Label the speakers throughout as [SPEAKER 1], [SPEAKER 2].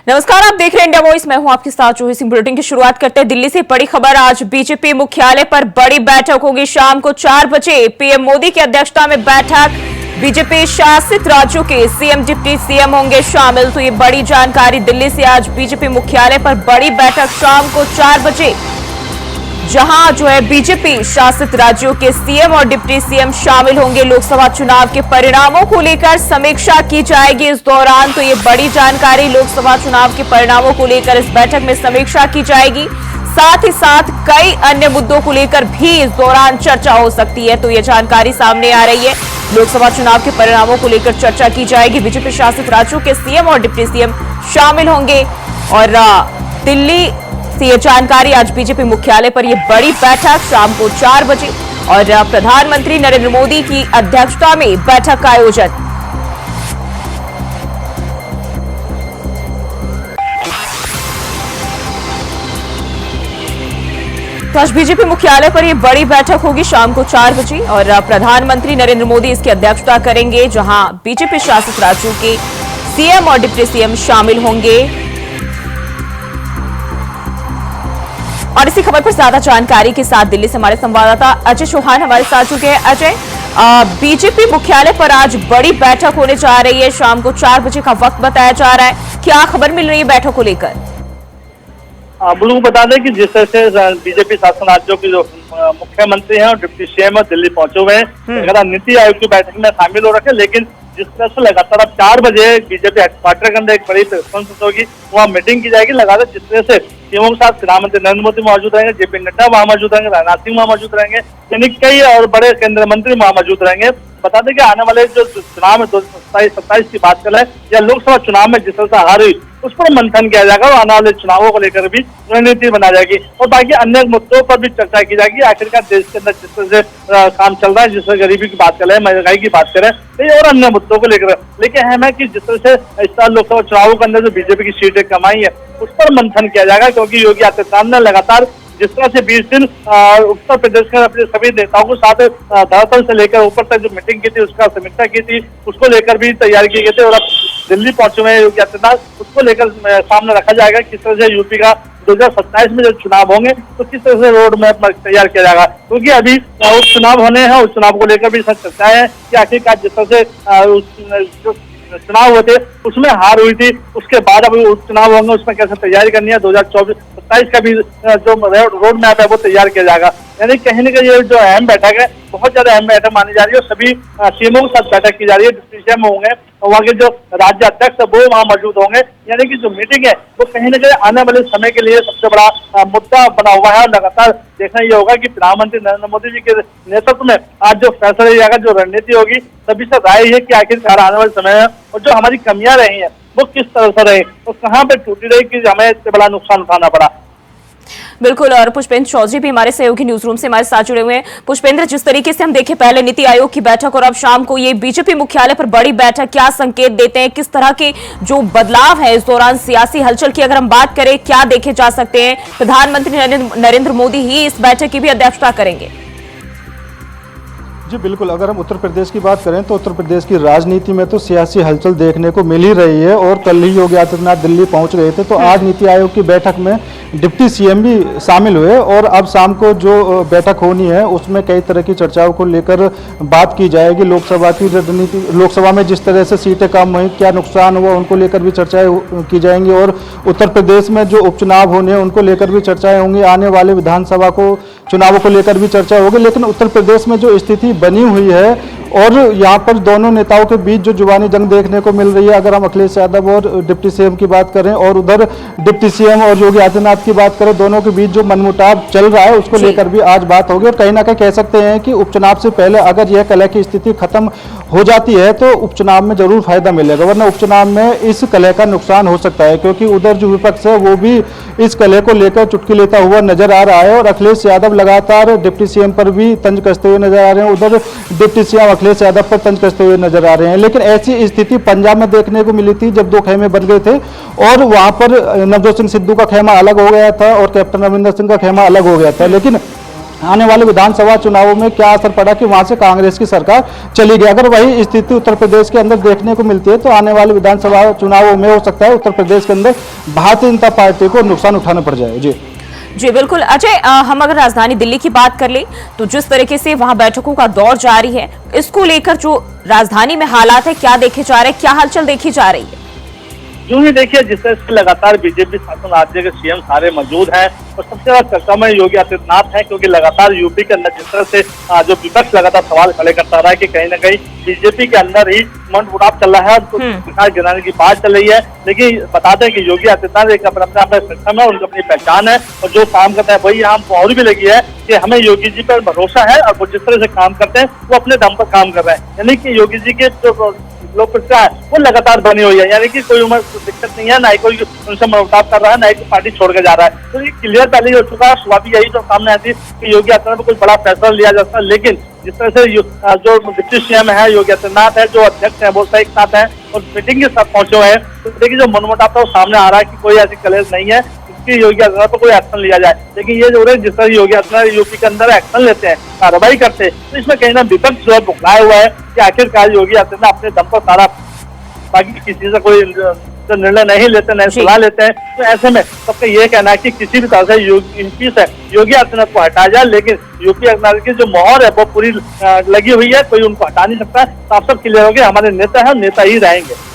[SPEAKER 1] नमस्कार, आप देख रहे हैं इंडिया वॉइस। मैं हूं आपके साथ जूही सिंह। बुलेटिन की शुरुआत करते हैं दिल्ली से बड़ी खबर। आज बीजेपी मुख्यालय पर बड़ी बैठक होगी। शाम को 4 बजे पीएम मोदी की अध्यक्षता में बैठक। बीजेपी शासित राज्यों के सीएम, डिप्टी सीएम होंगे शामिल। तो ये बड़ी जानकारी दिल्ली से। आज बीजेपी मुख्यालय पर बड़ी बैठक शाम को 4 बजे, जहां जो है बीजेपी शासित राज्यों के सीएम और डिप्टी सीएम शामिल होंगे। लोकसभा चुनाव के परिणामों को लेकर समीक्षा की जाएगी इस दौरान। तो ये बड़ी जानकारी, लोकसभा चुनाव के परिणामों को लेकर इस बैठक में समीक्षा की जाएगी। साथ ही साथ कई अन्य मुद्दों को लेकर भी इस दौरान चर्चा हो सकती है। तो ये जानकारी सामने आ रही है। लोकसभा चुनाव के परिणामों को लेकर चर्चा की जाएगी। बीजेपी शासित राज्यों के सीएम और डिप्टी सीएम शामिल होंगे। और दिल्ली से ये जानकारी, आज बीजेपी मुख्यालय पर यह बड़ी बैठक शाम को 4 बजे और प्रधानमंत्री नरेंद्र मोदी की अध्यक्षता में बैठक का आयोजन। तो आज बीजेपी मुख्यालय पर यह बड़ी बैठक होगी शाम को 4 बजे और प्रधानमंत्री नरेंद्र मोदी इसकी अध्यक्षता करेंगे, जहां बीजेपी शासित राज्यों के सीएम और डिप्टी सीएम शामिल होंगे। और इसी खबर पर ज्यादा जानकारी के साथ दिल्ली से हमारे संवाददाता अजय चौहान हमारे साथ चुके हैं। अजय, बीजेपी मुख्यालय पर आज बड़ी बैठक होने जा रही है। शाम को 4 बजे का वक्त बताया जा रहा है। क्या खबर मिल रही है बैठक को लेकर?
[SPEAKER 2] आप लोगों को बता दें कि जिस तरह से बीजेपी शासन राज्यों के जो मुख्यमंत्री हैं और डिप्टी सीएम दिल्ली पहुंचे हुए हैं, नीति आयोग की बैठक में शामिल हो रखे। लेकिन जिस तरह से लगातार अब 4 बजे बीजेपी हेडक्वार्टर के अंदर एक बड़ी प्रेस कॉन्फ्रेंस होगी, वहाँ मीटिंग की जाएगी। लगातार जिस तरह से सीएमओ के साथ प्रधानमंत्री नरेंद्र मोदी मौजूद रहेंगे, जेपी नड्डा वहाँ मौजूद रहेंगे, राजनाथ सिंह वहाँ मौजूद रहेंगे, यानी कई और बड़े केंद्रीय मंत्री वहाँ मौजूद रहेंगे। बता दें कि आने वाले जो चुनाव है 2027 की बात करें या लोकसभा चुनाव में जिस तरह से हार हुई, उस पर मंथन किया जाएगा और आने वाले चुनावों को लेकर भी रणनीति बना जाएगी और बाकी अन्य मुद्दों पर भी चर्चा की जाएगी। आखिरकार देश के अंदर जिस तरह से काम चल रहा है, जिस तरह गरीबी की बात करें, महंगाई की बात करें, और अन्य मुद्दों को लेकर। लेकिन अहम है कि जिस तरह से इस साल लोकसभा चुनावों के अंदर जो बीजेपी की सीटें कमाई है, उस पर मंथन किया जाएगा, क्योंकि योगी आदित्यनाथ ने लगातार जिस तरह से 20 दिन उत्तर प्रदेश के अपने सभी नेताओं को साथ धरातल से लेकर ऊपर तक जो मीटिंग की थी, उसका समीक्षा की थी, उसको लेकर भी तैयारी की गई थी। और अब दिल्ली पहुंचे हुए योगी आदित्यनाथ, उसको लेकर सामने रखा जाएगा किस तरह से यूपी का 2027 में जो चुनाव होंगे तो किस तरह से रोड मैप तैयार किया जाएगा। क्योंकि अभी उपचुनाव होने हैं, उस चुनाव को लेकर भी सब चर्चा है कि आखिरकार जिस तरह से चुनाव हुए थे उसमें हार हुई थी, उसके बाद अब उपचुनाव होंगे, उसमें कैसे तैयारी करनी है, 2024-27 का भी जो रोड मैप है वो तैयार किया जाएगा। यानी कहीं ना कहीं ये जो अहम बैठक है, बहुत ज्यादा अहम बैठक मानी जा रही है। सभी सीएमओ के साथ बैठक की जा रही है, डिप्टी सीएम होंगे, वहाँ के जो राज्य अध्यक्ष है वो वहाँ मौजूद होंगे। यानी कि जो मीटिंग है वो कहीं ना कहीं आने वाले समय के लिए सबसे बड़ा मुद्दा बना हुआ है। और लगातार देखना ये होगा कि प्रधानमंत्री नरेंद्र मोदी जी के नेतृत्व में आज जो फैसला लिया जाएगा, जो रणनीति होगी, सभी से राय है कि आखिरकार आने वाले समय में और जो हमारी कमियां रही हैं वो किस तरह से रही और कहाँ पे टूटी रही कि हमें इससे बड़ा नुकसान उठाना पड़ा।
[SPEAKER 1] बिल्कुल। और पुष्पेंद्र चौधरी भी हमारे सहयोगी न्यूज रूम से हमारे साथ जुड़े हुए हैं। पुष्पेंद्र, जिस तरीके से हम देखें पहले नीति आयोग की बैठक और अब शाम को ये बीजेपी मुख्यालय पर बड़ी बैठक, क्या संकेत देते हैं? किस तरह के जो बदलाव है इस दौरान सियासी हलचल की अगर हम बात करें, क्या देखे जा सकते हैं? प्रधानमंत्री नरेंद्र मोदी ही इस बैठक की भी अध्यक्षता करेंगे।
[SPEAKER 3] जी बिल्कुल, अगर हम उत्तर प्रदेश की बात करें तो उत्तर प्रदेश की राजनीति में तो सियासी हलचल देखने को मिल ही रही है। और कल ही योगी आदित्यनाथ दिल्ली पहुंच गए थे, तो आज नीति आयोग की बैठक में डिप्टी सीएम भी शामिल हुए। और अब शाम को जो बैठक होनी है उसमें कई तरह की चर्चाओं को लेकर बात की जाएगी। लोकसभा की रणनीति, लोकसभा में जिस तरह से सीटें कम हुई, क्या नुकसान हुआ, उनको लेकर भी चर्चाएं की जाएंगी। और उत्तर प्रदेश में जो उपचुनाव होने हैं उनको लेकर भी चर्चाएं होंगी। आने वाले विधानसभा को चुनावों को लेकर भी चर्चा होगी। लेकिन उत्तर प्रदेश में जो स्थिति बनी हुई है और यहाँ पर दोनों नेताओं के बीच जो जुबानी जंग देखने को मिल रही है, अगर हम अखिलेश यादव और डिप्टी सीएम की बात करें और उधर डिप्टी सीएम और योगी आदित्यनाथ की बात करें, दोनों के बीच जो मनमुटाव चल रहा है उसको लेकर भी आज बात होगी। और कहीं ना कहीं कह सकते हैं कि उपचुनाव से पहले अगर यह कलह की स्थिति खत्म हो जाती है तो उपचुनाव में जरूर फायदा मिलेगा, वरना उपचुनाव में इस कलह का नुकसान हो सकता है। क्योंकि उधर जो विपक्ष है वो भी इस कलह को लेकर चुटकी लेता हुआ नजर आ रहा है और अखिलेश यादव लगातार डिप्टी सीएम पर भी तंज कसते हुए नजर आ रहे हैं, उधर डिप्टी सीएम अखिलेश यादव पर तंज कसते हुए नजर आ रहे हैं। लेकिन ऐसी स्थिति पंजाब में देखने को मिली थी जब दो खेमे बन गए थे और वहां पर नवजोत सिंह सिद्धू का खेमा अलग हो गया था और कैप्टन अमरिंदर सिंह का खेमा अलग हो गया था। लेकिन आने वाले विधानसभा चुनावों में क्या असर पड़ा कि वहां से कांग्रेस की सरकार चली गई। अगर वही स्थिति उत्तर प्रदेश के अंदर देखने को मिलती है तो आने वाले विधानसभा चुनावों में हो सकता है उत्तर प्रदेश के अंदर भारतीय जनता पार्टी को नुकसान उठाना पड़ जाए।
[SPEAKER 1] जी बिल्कुल अजय, हम अगर राजधानी दिल्ली की बात कर ले तो जिस तरीके से वहां बैठकों का दौर जारी है, इसको लेकर जो राजधानी में हालात है, क्या देखे जा रहे हैं, क्या हलचल देखी जा रही है?
[SPEAKER 2] यूं ही देखिए, जिस तरह से लगातार बीजेपी शासन राज्य के सीएम सारे मौजूद हैं और सबसे ज्यादा चर्चा में योगी आदित्यनाथ हैं, क्योंकि लगातार यूपी के अंदर जिस तरह से जो विपक्ष लगातार सवाल खड़े करता रहा है कि कहीं ना कहीं बीजेपी के अंदर ही मनमुटाव चल रहा है, तो सरकार गिराने की बात चल रही है। लेकिन बता दें कि योगी आदित्यनाथ एक अपने सिस्टम है, उनकी अपनी पहचान है और जो काम करता है वही हम और भी लगी है कि हमें योगी जी पर भरोसा है और वो जिस तरह से काम करते हैं वो अपने दम पर काम कर रहे हैं। यानी कि योगी जी के जो लोकप्रियता है वो लगातार बनी हुई है, यानी कि कोई उम्र दिक्कत नहीं है, ना ही कोई उनसे मनमुटाव कर रहा है, ना ही कोई पार्टी छोड़ के जा रहा है। तो ये क्लियर पहले हो चुका है। सुबह भी यही तो सामने आती कि योगी आदित्यनाथ पर कुछ बड़ा फैसला लिया जाता है, लेकिन जिस तरह से जो डिप्टी सीएम है योगी आदित्यनाथ है, जो अध्यक्ष है वो एक साथ है और मीटिंग के साथ पहुंचे हुए हैं, तो देखिए जो मनमुटाव था वो सामने आ रहा है कि कोई ऐसी कलेश नहीं है कि योगी आदित्यनाथ पर कोई एक्शन लिया जाए। लेकिन ये जो है जिस तरह योगी आदित्यनाथ यूपी के अंदर एक्शन लेते हैं, कार्रवाई करते हैं, तो इसमें कहीं ना विपक्ष जो है बुखलाया हुआ है कि आखिरकार योगी आदित्यनाथ अपने दम पर सारा, बाकी किसी से कोई निर्णय नहीं लेते, नहीं सलाह लेते हैं। तो ऐसे में सबका ये कहना है कि किसी भी तरह से यूपी से योगी आदित्यनाथ को हटाया जाए, लेकिन योगी आदित्यनाथ की जो मोहर है वो पूरी लगी हुई है, कोई उनको हटा नहीं सकता। साफ साफ क्लियर हो गया, हमारे नेता है, नेता ही रहेंगे।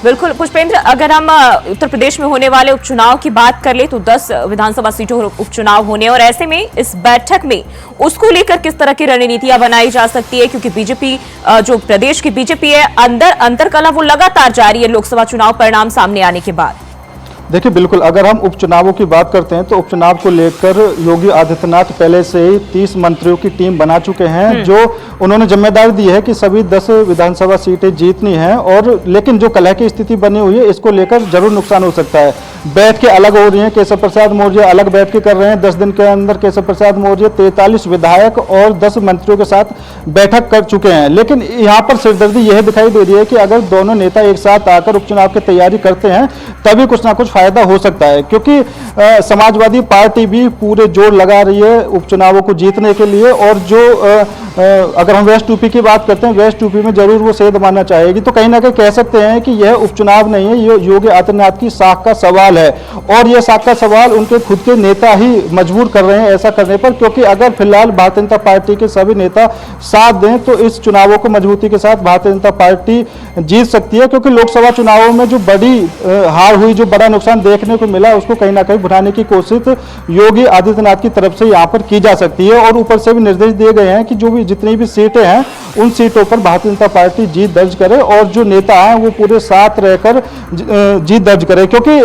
[SPEAKER 1] बिल्कुल पुष्पेंद्र, अगर हम उत्तर प्रदेश में होने वाले उपचुनाव की बात कर ले तो 10 विधानसभा सीटों उपचुनाव होने, और ऐसे में इस बैठक में उसको लेकर किस तरह की रणनीतियां बनाई जा सकती है, क्योंकि बीजेपी जो प्रदेश की बीजेपी है अंदर अंतरकलह वो लगातार जारी है लोकसभा चुनाव परिणाम सामने आने के बाद।
[SPEAKER 3] देखिए बिल्कुल, अगर हम उपचुनावों की बात करते हैं तो उपचुनाव को लेकर योगी आदित्यनाथ पहले से ही 30 मंत्रियों की टीम बना चुके हैं, जो उन्होंने जिम्मेदारी दी है कि सभी 10 विधानसभा सीटें जीतनी हैं। और लेकिन जो कलह की स्थिति बनी हुई है इसको लेकर जरूर नुकसान हो सकता है। बैठकें अलग हो रही हैं, केशव प्रसाद मौर्य अलग बैठकें कर रहे हैं। 10 दिन के अंदर केशव प्रसाद मौर्य 43 विधायक और 10 मंत्रियों के साथ बैठक कर चुके हैं। लेकिन यहाँ पर सिरदर्दी यह दिखाई दे रही है कि अगर दोनों नेता एक साथ आकर उपचुनाव की तैयारी करते हैं तभी कुछ ना कुछ फायदा हो सकता है, क्योंकि समाजवादी पार्टी भी पूरे जोर लगा रही है उपचुनावों को जीतने के लिए। और जो अगर हम वेस्ट यूपी की बात करते हैं, वेस्ट यूपी में जरूर वो सेध मानना चाहेगी। तो कहीं ना कहीं कह सकते हैं कि यह उपचुनाव नहीं है, ये योगी आदित्यनाथ की साख का सवाल है। और यह साख का सवाल उनके खुद के नेता ही मजबूर कर रहे हैं ऐसा करने पर, क्योंकि अगर फिलहाल भारतीय जनता पार्टी के सभी नेता साथ दें तो इस चुनावों को मजबूती के साथ भारतीय जनता पार्टी जीत सकती है। क्योंकि लोकसभा चुनावों में जो बड़ी हार हुई, जो बड़ा नुकसान देखने को मिला, उसको कहीं ना कहीं भुनाने की कोशिश योगी आदित्यनाथ की तरफ से यहाँ पर की जा सकती है। और ऊपर से भी निर्देश दिए गए हैं कि जो भी जितनी भी सीटें हैं उन सीटों पर भारतीय जनता पार्टी जीत दर्ज करे और जो नेता हैं वो पूरे साथ रहकर जीत दर्ज करे। क्योंकि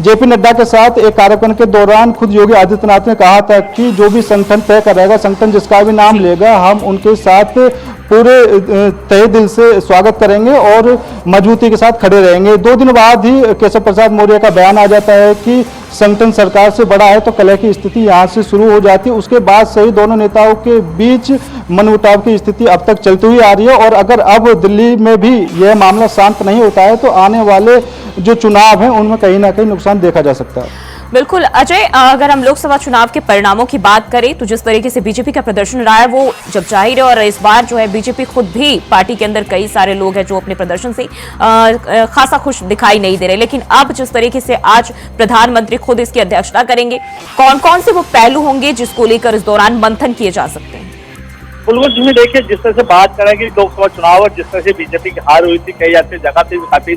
[SPEAKER 3] जेपी नड्डा के साथ एक कार्यक्रम के दौरान खुद योगी आदित्यनाथ ने कहा था कि जो भी संगठन तय करेगा, संगठन जिसका भी नाम लेगा, हम उनके साथ पूरे तहे दिल से स्वागत करेंगे और मजबूती के साथ खड़े रहेंगे। 2 दिन बाद ही केशव प्रसाद मौर्य का बयान आ जाता है कि संगठन सरकार से बड़ा है, तो कलह की स्थिति यहाँ से शुरू हो जाती है। उसके बाद से ही दोनों नेताओं के बीच मनमुटाव की स्थिति अब तक चलती हुई आ रही है। और अगर अब दिल्ली में भी यह मामला शांत नहीं होता है तो आने वाले जो चुनाव हैं उनमें कहीं ना कहीं नुकसान देखा जा सकता है।
[SPEAKER 1] बिल्कुल अजय, अगर हम लोकसभा चुनाव के परिणामों की बात करें तो जिस तरीके से बीजेपी का प्रदर्शन रहा है वो जब जाहिर है, और इस बार जो है बीजेपी खुद भी, पार्टी के अंदर कई सारे लोग हैं जो अपने प्रदर्शन से खासा खुश दिखाई नहीं दे रहे। लेकिन अब जिस तरीके से आज प्रधानमंत्री खुद इसकी अध्यक्षता करेंगे, कौन कौन से वो पहलू होंगे जिसको लेकर इस दौरान मंथन किए जा सकते हैं?
[SPEAKER 2] बिल्कुल जी, देखिए जिस तरह से बात करेंगे लोकसभा चुनाव और जिस तरह से बीजेपी की हार हुई थी, कई ऐसी जगह थी काफी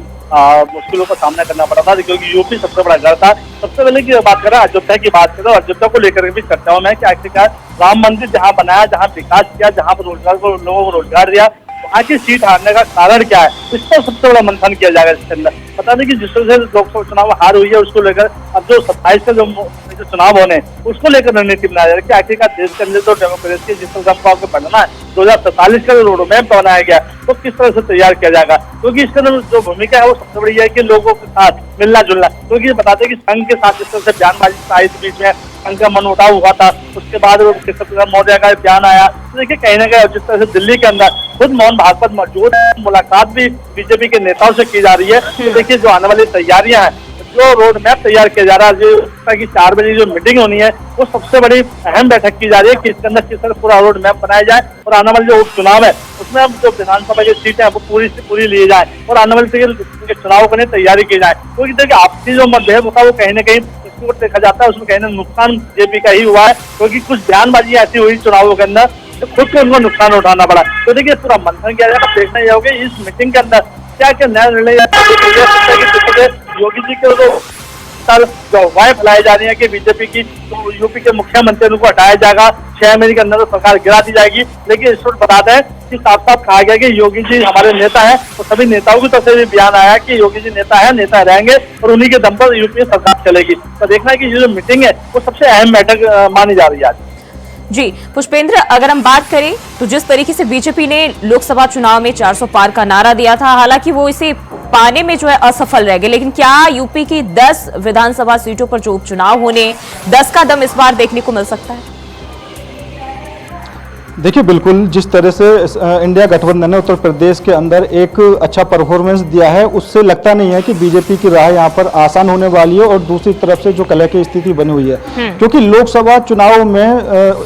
[SPEAKER 2] मुश्किलों का सामना करना पड़ा था, क्योंकि यूपी सबसे बड़ा घर था। सबसे पहले की बात करें अयोध्या की बात करें, अयोध्या को लेकर भी चर्चाओं में कि आखिरकार राम मंदिर जहाँ बनाया, जहाँ विकास किया, जहाँ पर लोगों को रोजगार दिया, वहाँ की सीट हारने का कारण क्या है, इस पर सबसे बड़ा मंथन किया जाएगा इसके अंदर। पता नहीं कि जिस तरह से लोकसभा चुनाव हार हुई है उसको लेकर अब जो 27 का जो चुनाव होने उसको लेकर रणनीति बनाया जाएगा कि आखिरकार देश के अंदर जो डेमोक्रेसी जिस तरह से आपको बढ़ना है, 2047 का जो रोड मैप बनाया गया तो किस तरह से तैयार किया जाएगा। क्योंकि इसके अंदर जो भूमिका है वो सबसे बड़ी है कि लोगों के साथ मिलना जुलना। क्योंकि बताते हैं कि संघ के साथ जिस तरह से बयानबाजी आई थी, बीच में संघ का मनमुटाव हुआ था, उसके बाद केशव प्रसाद मौर्य का बयान आया। तो देखिए कहीं ना कहीं जिस तरह से दिल्ली के अंदर खुद मोहन भागवत मौजूद है, मुलाकात भी बीजेपी के नेताओं से की जा रही है। तो देखिए जो आने वाली तैयारियां हैं जो रोड मैप तैयार किया जा रहा है, जो कि 4 बजे जो मीटिंग होनी है वो सबसे बड़ी अहम बैठक की जा रही है कि इसके अंदर किस तरह पूरा रोड मैप बनाया जाए और आने वाले जो उपचुनाव है उसमें अब जो विधानसभा की सीटें हैं वो पूरी से पूरी ली जाए और आने वाले चुनाव करने तैयारी की जाए। क्योंकि देखिए आपसी जो मतभेद होता है वो कहीं ना कहीं देखा जाता है, उसमें कहीं ना नुकसान बीजेपी का ही हुआ है, क्योंकि कुछ बयानबाजी ऐसी हुई चुनावों के अंदर तो खुद को उनको नुकसान उठाना पड़ा। तो देखिए पूरा मंथन किया जाएगा, देखना यह होगा इस मीटिंग के अंदर क्या क्या नया निर्णय योगी जी के जो अफवाहें फैलाई जा रही है कि बीजेपी की तो यूपी के मुख्यमंत्री उनको हटाया जाएगा, 6 महीने के अंदर सरकार गिरा दी जाएगी। लेकिन इस वक्त बताते हैं कि साफ साफ कहा गया कि योगी जी हमारे नेता हैं और सभी नेताओं की तरफ से भी बयान आया कि योगी जी नेता है, नेता रहेंगे और उन्हीं के दम पर यूपी में सरकार चलेगी। तो देखना है कि ये जो मीटिंग है वो सबसे अहम बैठक मानी जा रही है आज।
[SPEAKER 1] जी पुष्पेंद्र, अगर हम बात करें तो जिस तरीके से बीजेपी ने लोकसभा चुनाव में 400 पार का नारा दिया था, हालांकि वो इसे पाने में जो है असफल रह गए, लेकिन क्या यूपी की 10 विधानसभा सीटों पर जो उपचुनाव होने 10 का दम इस बार देखने को मिल सकता है?
[SPEAKER 3] देखिए बिल्कुल, जिस तरह से इंडिया गठबंधन ने उत्तर प्रदेश के अंदर एक अच्छा परफॉर्मेंस दिया है, उससे लगता नहीं है कि बीजेपी की राह यहाँ पर आसान होने वाली है। और दूसरी तरफ से जो कलह की स्थिति बनी हुई है, क्योंकि लोकसभा चुनाव में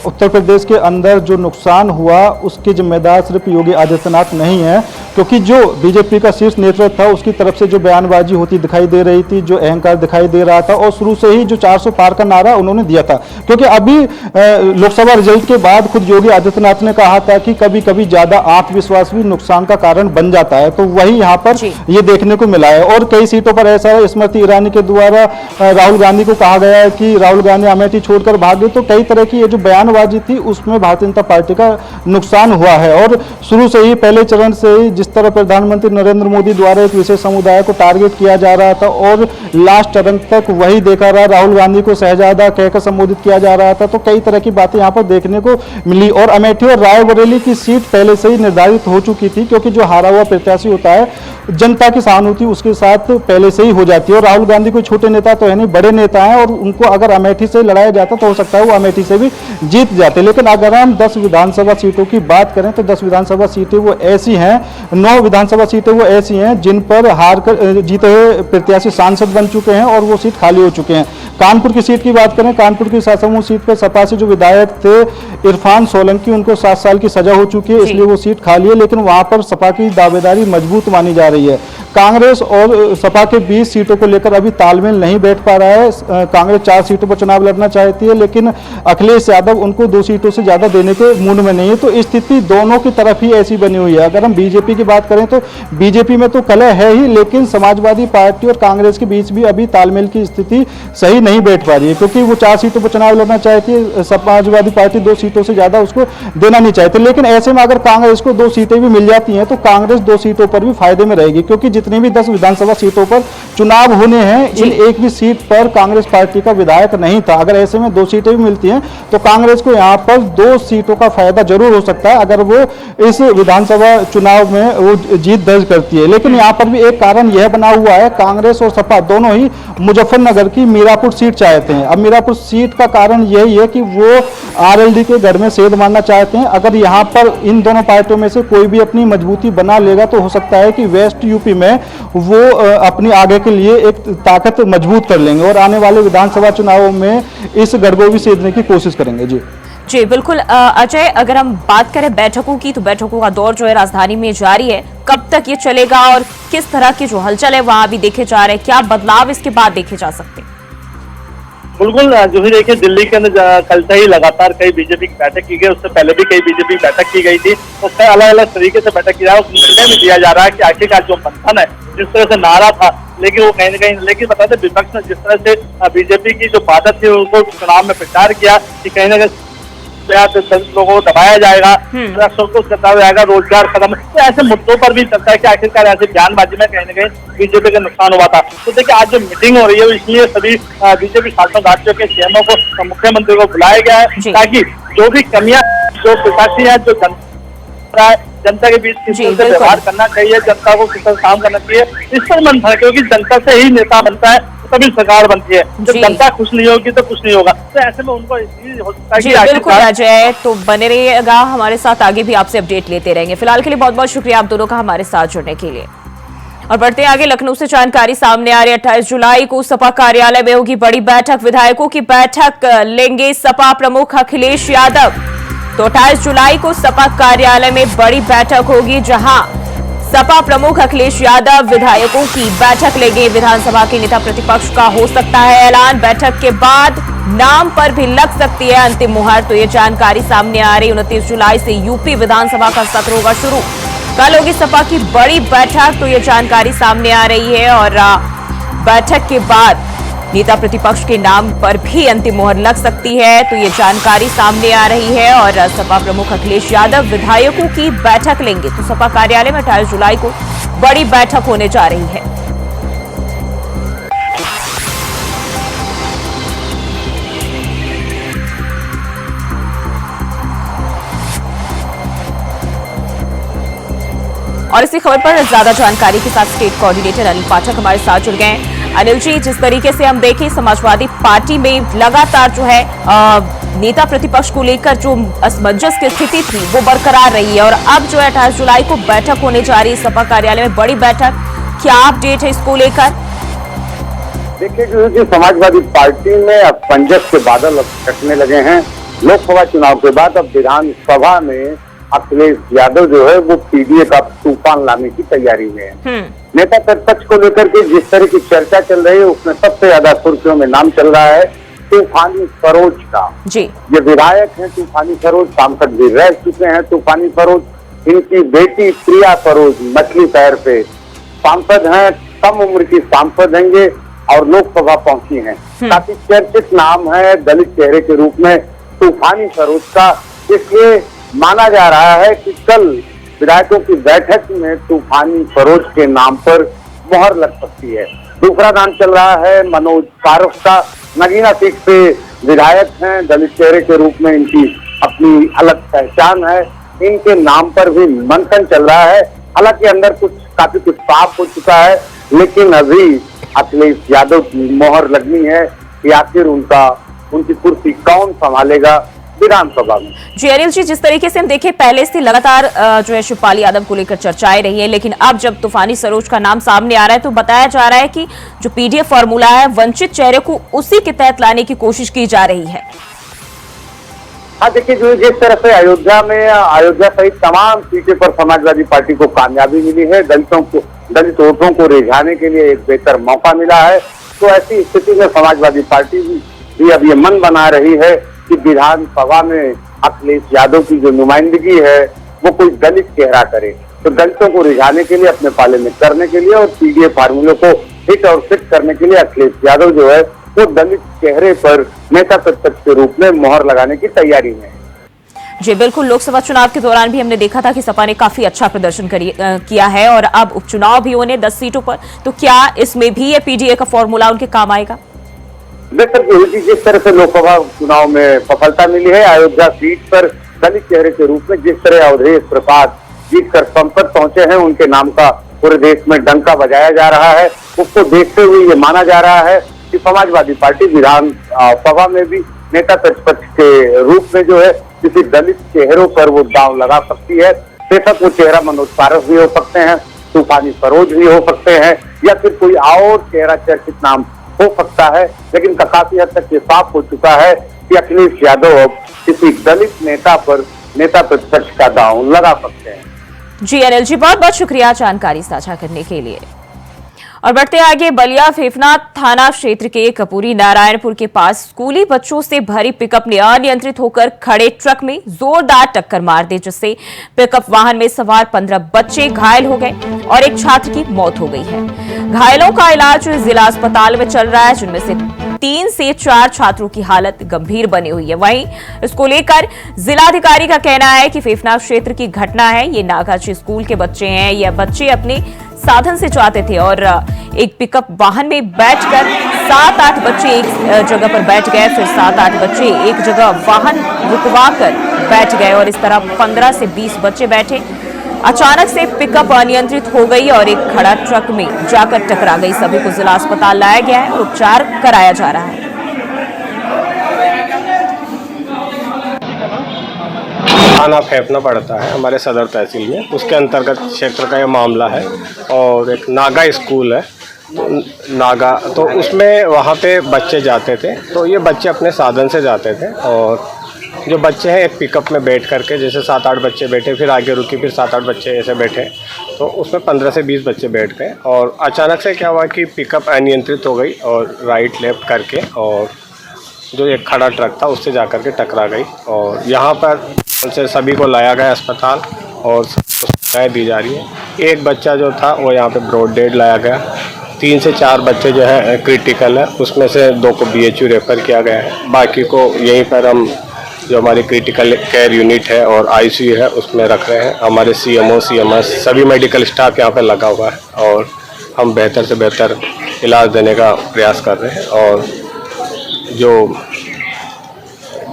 [SPEAKER 3] उत्तर प्रदेश के अंदर जो नुकसान हुआ उसकी जिम्मेदार सिर्फ योगी आदित्यनाथ नहीं है, क्योंकि जो बीजेपी का शीर्ष नेतृत्व था उसकी तरफ से जो बयानबाजी होती दिखाई दे रही थी, जो अहंकार दिखाई दे रहा था, और शुरू से ही जो 400 पार का नारा उन्होंने दिया था। क्योंकि अभी लोकसभा रिजल्ट के बाद खुद योगी आदित्यनाथ ने कहा था कि कभी कभी ज्यादा आत्मविश्वास भी नुकसान का कारण बन जाता है, तो वही यहाँ पर ये देखने को मिला है। और कई सीटों पर ऐसा है, स्मृति ईरानी के द्वारा राहुल गांधी को कहा गया है कि राहुल गांधी अमेठी छोड़कर भागे, तो कई तरह की ये जो बयानबाजी थी उसमें भारतीय जनता पार्टी का नुकसान हुआ है। और शुरू से ही पहले चरण से ही जिस तरह प्रधानमंत्री नरेंद्र मोदी द्वारा एक विशेष समुदाय को टारगेट किया जा रहा था और लास्ट चरण तक वही देखा रहा, राहुल गांधी को शहजादा कहकर संबोधित किया जा रहा था, तो कई तरह की बातें यहाँ पर देखने को मिली। और अमेठी और रायबरेली की सीट पहले से ही निर्धारित हो चुकी थी, क्योंकि जो हारा हुआ प्रत्याशी होता है जनता की सहानुभूति उसके साथ पहले से ही हो जाती है। और राहुल गांधी कोई छोटे नेता तो है नहीं, बड़े नेता हैं, और उनको अगर अमेठी से लड़ाया जाता तो हो सकता है वो अमेठी से भी जीत जाते। लेकिन अगर हम 10 विधानसभा सीटों की बात करें तो 10 विधानसभा सीटें वो ऐसी हैं, 9 विधानसभा सीटें वो ऐसी हैं जिन पर हार कर जीते हुए प्रत्याशी सांसद बन चुके हैं और वो सीट खाली हो चुके हैं। कानपुर की सीट की बात करें, कानपुर की सासामू सीट पर सपा से जो विधायक थे इरफान सोलंकी, उनको 7 साल की सजा हो चुकी है, इसलिए वो सीट खाली है। लेकिन वहां पर सपा की दावेदारी मजबूत मानी जा रही है। कांग्रेस और सपा के 20 सीटों को लेकर अभी तालमेल नहीं बैठ पा रहा है। कांग्रेस 4 सीटों पर चुनाव लड़ना चाहती है, लेकिन अखिलेश यादव उनको 2 सीटों से ज्यादा देने के मूड में नहीं है। तो स्थिति दोनों की तरफ ही ऐसी बनी हुई है। अगर हम बीजेपी की बात करें तो बीजेपी में तो कलह है ही, लेकिन समाजवादी पार्टी और कांग्रेस के बीच भी अभी तालमेल की स्थिति सही नहीं बैठ पा रही है, क्योंकि वो 4 सीटों पर चुनाव लड़ना चाहती है, समाजवादी पार्टी 2 सीटों से ज्यादा उसको देना नहीं चाहते। लेकिन ऐसे में अगर कांग्रेस को 2 सीटें भी मिल जाती हैं तो कांग्रेस 2 सीटों पर भी फायदे में रहेगी, क्योंकि जितनी भी 10 विधानसभा सीटों पर चुनाव होने हैं, इन एक भी सीट पर कांग्रेस पार्टी का विधायक नहीं था। अगर ऐसे में 2 सीटें भी मिलती हैं तो कांग्रेस को यहाँ पर 2 सीटों का फायदा जरूर हो सकता है अगर वो इस विधानसभा चुनाव में वो जीत दर्ज करती है। लेकिन यहाँ पर भी एक कारण यह बना हुआ है, कांग्रेस और सपा दोनों ही मुजफ्फरनगर की मीरापुर सीट चाहते हैं। अब मीरापुर सीट का कारण यही है कि वो आरएलडी के गढ़ में सेंध मारना चाहते हैं। अगर यहाँ पर इन दोनों पार्टियों में से कोई भी अपनी मजबूती बना लेगा तो हो सकता है कि वेस्ट यूपी में वो अपनी आगे के लिए एक ताकत मजबूत कर लेंगे और आने वाले विधानसभा चुनावों में इस गढ़ को भी सेधने की कोशिश करेंगे।
[SPEAKER 1] जी बिल्कुल अजय, अगर हम बात करें बैठकों की तो बैठकों का दौर जो है राजधानी में जारी है, कब तक ये चलेगा और किस तरह की जो हलचल है वहां भी देखे जा रहे हैं, क्या बदलाव इसके बाद देखे जा सकते हैं?
[SPEAKER 2] बिल्कुल, जो ही देखिए दिल्ली के अंदर कल से ही लगातार कई बीजेपी की बैठक की गई, उससे पहले भी कई बीजेपी की बैठक की गई थी, उससे अलग अलग तरीके से बैठक की जा रहा है। उस निर्णय में दिया जा रहा है कि आखिरकार जो मंथन है, जिस तरह से नारा था, लेकिन वो कहीं ना कहीं, लेकिन बताते विपक्ष ने जिस तरह से बीजेपी की जो बात थी उनको चुनाव में प्रचार किया कि कहीं ना कहीं लोगों को दबाया जाएगा, करता जाएगा, रोजगार खत्म, तो ऐसे मुद्दों पर भी चलता है कि आखिरकार ऐसे बयानबाजी में कहीं ना कहीं बीजेपी का नुकसान हुआ था। तो देखिए आज जो मीटिंग हो रही है इसलिए सभी बीजेपी शासन राज्यों के सीएमओ को, मुख्यमंत्री को बुलाया गया है, ताकि जो भी कमियां जो प्रशासन है, जो जनता के बीच किस तरह से व्यवहार करना चाहिए, जनता को किस तरह काम करना चाहिए, इस पर मन था, क्योंकि जनता से ही नेता बनता है तभी सरकार बनती है। जब जनता खुश नहीं होगी तो कुछ नहीं होगा। तो ऐसे में उनको हो सकता है कि
[SPEAKER 1] बिल्कुल अजय, तो बने रहिएगा हमारे साथ, आगे भी आपसे अपडेट लेते रहेंगे। फिलहाल के लिए बहुत बहुत शुक्रिया आप दोनों का हमारे साथ जुड़ने के लिए। और बढ़ते आगे, लखनऊ से जानकारी सामने आ रही है। 28 जुलाई को सपा कार्यालय में होगी बड़ी बैठक। विधायकों की बैठक लेंगे सपा प्रमुख अखिलेश यादव। तो 28 जुलाई को सपा कार्यालय में बड़ी बैठक होगी, जहां सपा प्रमुख अखिलेश यादव विधायकों की बैठक लेंगे। विधानसभा के नेता प्रतिपक्ष का हो सकता है ऐलान। बैठक के बाद नाम पर भी लग सकती है अंतिम मुहर। तो ये जानकारी सामने आ रही। 29 जुलाई से यूपी विधानसभा का सत्र होगा शुरू। कल होगी सपा की बड़ी बैठक। तो ये जानकारी सामने आ रही है और बैठक के बाद नेता प्रतिपक्ष के नाम पर भी अंतिम मुहर लग सकती है। तो ये जानकारी सामने आ रही है और सपा प्रमुख अखिलेश यादव विधायकों की बैठक लेंगे। तो सपा कार्यालय में 28 जुलाई को बड़ी बैठक होने जा रही है। और इसी खबर पर ज्यादा जानकारी के साथ स्टेट कोऑर्डिनेटर अनिल पाठक हमारे साथ जुड़ गए हैं। अनिल जी, जिस तरीके से हम देखें समाजवादी पार्टी में लगातार जो है नेता प्रतिपक्ष को लेकर जो असमंजस की स्थिति थी वो बरकरार रही है और अब जो है 28 जुलाई को बैठक होने जा रही है सपा कार्यालय में बड़ी बैठक। क्या अपडेट है इसको लेकर?
[SPEAKER 4] देखिए, जो समाजवादी पार्टी में असमंजस के बादल अब छटने लगे हैं। लोकसभा चुनाव के बाद अब विधानसभा में अखिलेश यादव जो है वो पीडीए का तूफान लाने की तैयारी में है। नेता प्रतिपक्ष को लेकर के जिस तरह की चर्चा चल रही है उसमें सबसे ज्यादा सुर्खियों में नाम चल रहा है तूफानी सरोज का।
[SPEAKER 1] जी,
[SPEAKER 4] ये विधायक हैं तूफानी सरोज, सांसद भी रह चुके हैं तूफानी सरोज। इनकी बेटी प्रिया सरोज मछली शहर से सांसद हैं, कम उम्र की सांसद हैं ये और लोकसभा पहुंची हैं। काफी चर्चित नाम है दलित चेहरे के रूप में तूफानी सरोज का। इसलिए माना जा रहा है कि कल विधायकों की बैठक में तूफानी सरोज के नाम पर मोहर लग सकती है। दूसरा नाम चल रहा है मनोज फारूक का। नगीना सीट से विधायक हैं, दलित चेहरे के रूप में इनकी अपनी अलग पहचान है। इनके नाम पर भी मंथन चल रहा है। हालांकि अंदर काफी कुछ साफ हो चुका है, लेकिन अभी अखिलेश यादव की मोहर लगनी है कि आखिर उनकी कुर्सी कौन संभालेगा विधानसभा में।
[SPEAKER 1] जी अनिल जी, जिस तरीके से हम देखें पहले से लगातार जो है शिवपाल यादव को लेकर चर्चाएं रही है, लेकिन अब जब तूफानी सरोज का नाम सामने आ रहा है तो बताया जा रहा है कि जो पीडीएफ फॉर्मूला है वंचित चेहरे को उसी के तहत लाने की कोशिश की जा रही है।
[SPEAKER 4] हाँ, देखिए, जो जिस तरह से अयोध्या सहित तमाम सीटें पर समाजवादी पार्टी को कामयाबी मिली है, दलित वोटों को रिझाने के लिए एक बेहतर मौका मिला है। तो ऐसी स्थिति में समाजवादी पार्टी भी अब ये मन बना रही है कि विधानसभा में अखिलेश यादव की जो नुमाइंदगी है वो कोई दलित चेहरा करे। तो दलितों को रिझाने के लिए, अपने पाले में करने के लिए और पीडीएफ फार्मूले को हिट और फिट करने के लिए अखिलेश यादव जो है वो दलित चेहरे पर नेता प्रतिपक्ष के रूप में मोहर लगाने की तैयारी में है।
[SPEAKER 1] जी बिल्कुल, लोकसभा चुनाव के दौरान भी हमने देखा था कि सपा ने काफी अच्छा प्रदर्शन किया है और अब उपचुनाव भी होने 10 सीटों पर। तो क्या इसमें भी ये पीडीए का फॉर्मूला उनके काम आएगा?
[SPEAKER 4] बेहतर जिस तरह से लोकसभा चुनाव में सफलता मिली है, अयोध्या सीट पर दलित चेहरे के रूप में जिस तरह अवधेश प्रसाद जीतकर संसद पहुंचे हैं, उनके नाम का पूरे देश में डंका बजाया जा रहा है। उसको देखते हुए ये माना जा रहा है कि समाजवादी पार्टी विधानसभा में भी नेता प्रतिपक्ष के रूप में जो है किसी दलित चेहरों पर वो दांव लगा सकती है। बेशक वो चेहरा मनोज फारूक भी हो सकते हैं, तूफानी सरोज भी हो सकते हैं या फिर कोई और चेहरा चर्चित नाम हो सकता है, लेकिन काफी हद तक ये साफ हो चुका है कि अखिलेश यादव अब किसी दलित नेता पर नेता प्रतिपक्ष का दांव लगा सकते हैं।
[SPEAKER 1] जी अनिल जी, बहुत बहुत शुक्रिया जानकारी साझा करने के लिए। और बढ़ते आगे, बलिया फेफना थाना क्षेत्र के कपूरी नारायणपुर के पास स्कूली बच्चों से भरी पिकअप ने अनियंत्रित होकर खड़े ट्रक में जोरदार टक्कर मार दी, जिससे पिकअप वाहन में सवार 15 बच्चे घायल हो गए और एक छात्र की मौत हो गई है। घायलों का इलाज जिला अस्पताल में चल रहा है, जिनमें से 3 से 4 छात्रों की हालत गंभीर बनी हुई है। वहीं इसको लेकर जिलाधिकारी का कहना है कि फेफना क्षेत्र की घटना है, ये नागाची स्कूल के बच्चे हैं। ये बच्चे अपने साधन से जाते थे और एक पिकअप वाहन में बैठकर 7-8 बच्चे एक जगह पर बैठ गए, फिर 7-8 बच्चे एक जगह वाहन रुकवा कर बैठ गए और इस तरह 15 से 20 बच्चे बैठे। अचानक से पिकअप अनियंत्रित हो गई और एक खड़ा ट्रक में जाकर टकरा गई। सभी को जिला अस्पताल लाया गया है और उपचार कराया जा रहा है।
[SPEAKER 5] थाना फेफना पड़ता है हमारे सदर तहसील में, उसके अंतर्गत क्षेत्र का ये मामला है। और एक नागा स्कूल है नागा, तो उसमें वहाँ पे बच्चे जाते थे, तो ये बच्चे अपने साधन से जाते थे। और जो बच्चे हैं एक पिकअप में बैठ करके, जैसे 7-8 बच्चे बैठे, फिर आगे रुकी, फिर 7-8 बच्चे ऐसे बैठे, तो उसमें 15 से 20 बच्चे बैठ गए। और अचानक से क्या हुआ कि पिकअप अनियंत्रित हो गई और राइट लेफ्ट करके, और जो एक खड़ा ट्रक था उससे जा कर के टकरा गई। और यहाँ पर उनसे सभी को लाया गया अस्पताल और सुविधाएँ दी जा रही है। एक बच्चा जो था वो यहाँ पे ब्रॉड डेड लाया गया, 3 से 4 बच्चे जो है क्रिटिकल है, उसमें से 2 को BHU रेफ़र किया गया है। बाकी को यहीं पर हम जो हमारी क्रिटिकल केयर यूनिट है और ICU है उसमें रख रहे हैं। हमारे CMO CMS सभी मेडिकल स्टाफ यहाँ पर लगा हुआ है और हम बेहतर से बेहतर इलाज देने का प्रयास कर रहे हैं। और जो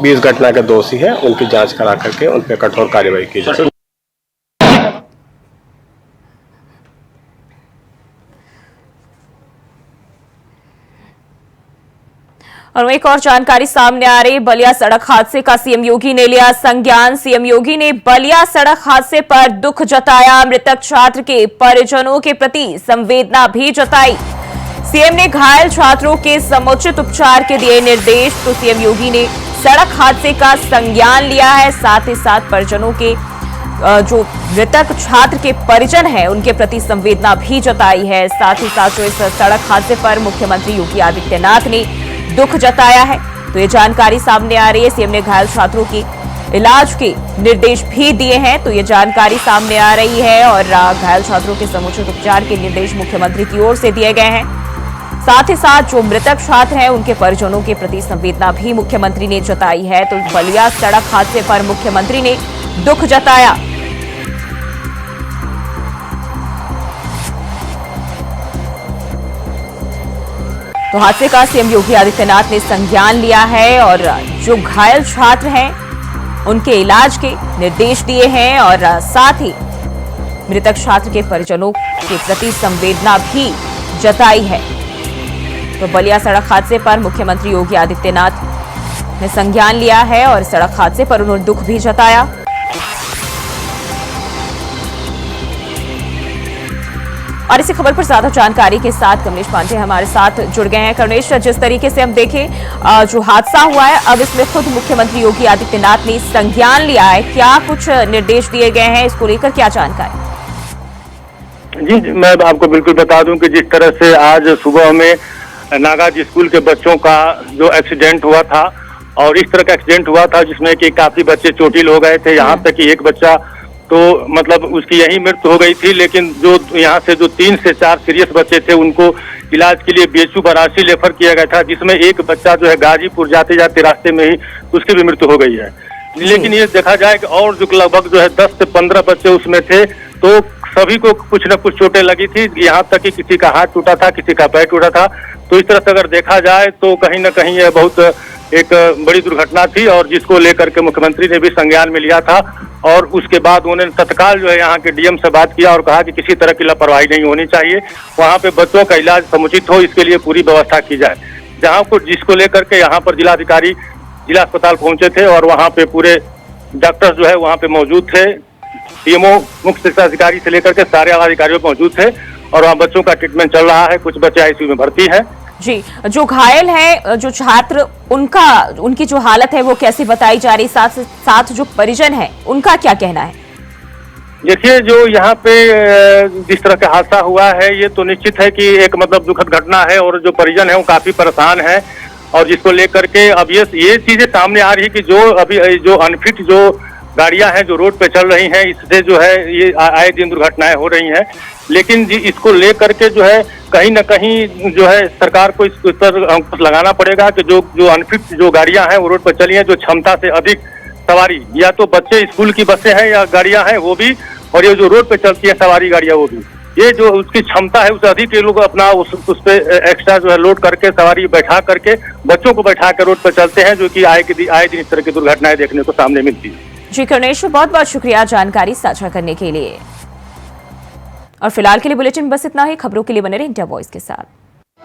[SPEAKER 5] 20 घटना के दोषी हैं उनकी जांच करा करके उन पर कठोर कार्रवाई की जाए।
[SPEAKER 1] और एक और जानकारी सामने आ रही, बलिया सड़क हादसे का सीएम योगी ने लिया संज्ञान। सीएम योगी ने बलिया सड़क हादसे पर दुख जताया, मृतक छात्र के परिजनों के प्रति संवेदना भी जताई। सीएम ने घायल छात्रों के समुचित उपचार के दिए निर्देश। तो सीएम योगी ने सड़क हादसे का संज्ञान लिया है, साथ ही साथ परिजनों के जो मृतक छात्र के परिजन हैं उनके प्रति संवेदना भी जताई है। साथ ही साथ जो इस सड़क हादसे पर मुख्यमंत्री योगी आदित्यनाथ ने दुख जताया है। तो ये जानकारी सामने आ रही है। सीएम ने घायल छात्रों के इलाज के निर्देश भी दिए हैं, तो ये जानकारी सामने आ रही है। और घायल छात्रों के समुचित उपचार के निर्देश मुख्यमंत्री की ओर से दिए गए हैं। साथ ही साथ जो मृतक छात्र हैं उनके परिजनों के प्रति संवेदना भी मुख्यमंत्री ने जताई है। तो बलिया सड़क हादसे पर मुख्यमंत्री ने दुख जताया। तो हादसे का सीएम योगी आदित्यनाथ ने संज्ञान लिया है और जो घायल छात्र हैं उनके इलाज के निर्देश दिए हैं और साथ ही मृतक छात्र के परिजनों के प्रति संवेदना भी जताई है। तो बलिया सड़क हादसे पर मुख्यमंत्री योगी आदित्यनाथ ने संज्ञान लिया है और सड़क हादसे पर उन्होंने दुख भी जताया। और इसी खबर पर ज्यादा जानकारी के साथ कमलेश पांडे हमारे साथ जुड़ गए हैं। कमलेश, जिस तरीके से हम देखें जो हादसा हुआ है, अब इसमें खुद मुख्यमंत्री योगी आदित्यनाथ ने संज्ञान लिया है, क्या कुछ निर्देश दिए गए हैं, इसको लेकर क्या जानकारी?
[SPEAKER 2] जी, मैं आपको बिल्कुल बता दूं कि जिस तरह से आज सुबह में नागाज स्कूल के बच्चों का जो एक्सीडेंट हुआ था, और इस तरह का एक्सीडेंट हुआ था जिसमें कि काफी बच्चे चोटिल हो गए थे, यहाँ तक कि एक बच्चा तो मतलब उसकी यही मृत्यु हो गई थी। लेकिन जो यहाँ से जो 3 से 4 सीरियस बच्चे थे उनको इलाज के लिए BHU वाराणसी रेफर किया गया था, जिसमें एक बच्चा जो है गाजीपुर जाते जाते रास्ते में ही उसकी भी मृत्यु हो गई है। लेकिन ये देखा जाए कि और जो लगभग जो है 10 से 15 बच्चे उसमें थे, तो सभी को कुछ न कुछ चोटें लगी थी। यहाँ तक कि किसी का हाथ टूटा था, किसी का पैर टूटा था। तो इस तरह से अगर देखा जाए तो कहीं न कहीं यह बहुत एक बड़ी दुर्घटना थी, और जिसको लेकर के मुख्यमंत्री ने भी संज्ञान में लिया था। और उसके बाद उन्होंने तत्काल जो है यहाँ के DM से बात किया और कहा कि किसी तरह की लापरवाही नहीं होनी चाहिए, वहाँ पे बच्चों का इलाज समुचित हो, इसके लिए पूरी व्यवस्था की जाए। जहाँ को जिसको लेकर के यहाँ पर जिलाधिकारी जिला अस्पताल पहुंचे थे और वहाँ पे पूरे डॉक्टर जो है वहाँ पे मौजूद थे। CMO मुख्य चिकित्सा अधिकारी से लेकर के सारे अधिकारियों मौजूद थे और वहाँ बच्चों का ट्रीटमेंट चल रहा है। कुछ बच्चे ICU में भर्ती है।
[SPEAKER 1] जी, जो घायल है जो छात्र, उनकी जो हालत है वो कैसी बताई जा रही, साथ साथ जो परिजन है उनका क्या कहना है?
[SPEAKER 2] देखिए, जो यहाँ पे जिस तरह का हादसा हुआ है ये तो निश्चित है कि एक मतलब दुखद घटना है, और जो परिजन है वो काफी परेशान है। और जिसको लेकर के अब ये चीजें सामने आ रही है कि जो अभी जो अनफिट जो गाड़ियां हैं जो रोड पे चल रही हैं, इससे जो है ये आए दिन दुर्घटनाएं हो रही हैं। लेकिन इसको लेकर के जो है कहीं न कहीं जो है सरकार को इस पर अंकुश लगाना पड़ेगा कि जो अनफिट जो गाड़ियां हैं वो रोड पर चली हैं, जो क्षमता से अधिक सवारी, या तो बच्चे स्कूल की बसें हैं या गाड़ियां हैं वो भी, और ये जो रोड पे चलती है सवारी गाड़ियां वो भी, ये जो उसकी क्षमता है उससे अधिक ये लोग अपना उस पे एक्स्ट्रा जो है लोड करके सवारी बैठा करके बच्चों को बैठा कर रोड पर चलते हैं, जो कि आए दिन इस तरह की दुर्घटनाएं देखने को सामने मिलती है।
[SPEAKER 1] जी कर्णेश, बहुत बहुत शुक्रिया जानकारी साझा करने के लिए। और फिलहाल के लिए बुलेटिन बस इतना ही। खबरों के लिए बने रहे इंडिया वॉइस के साथ।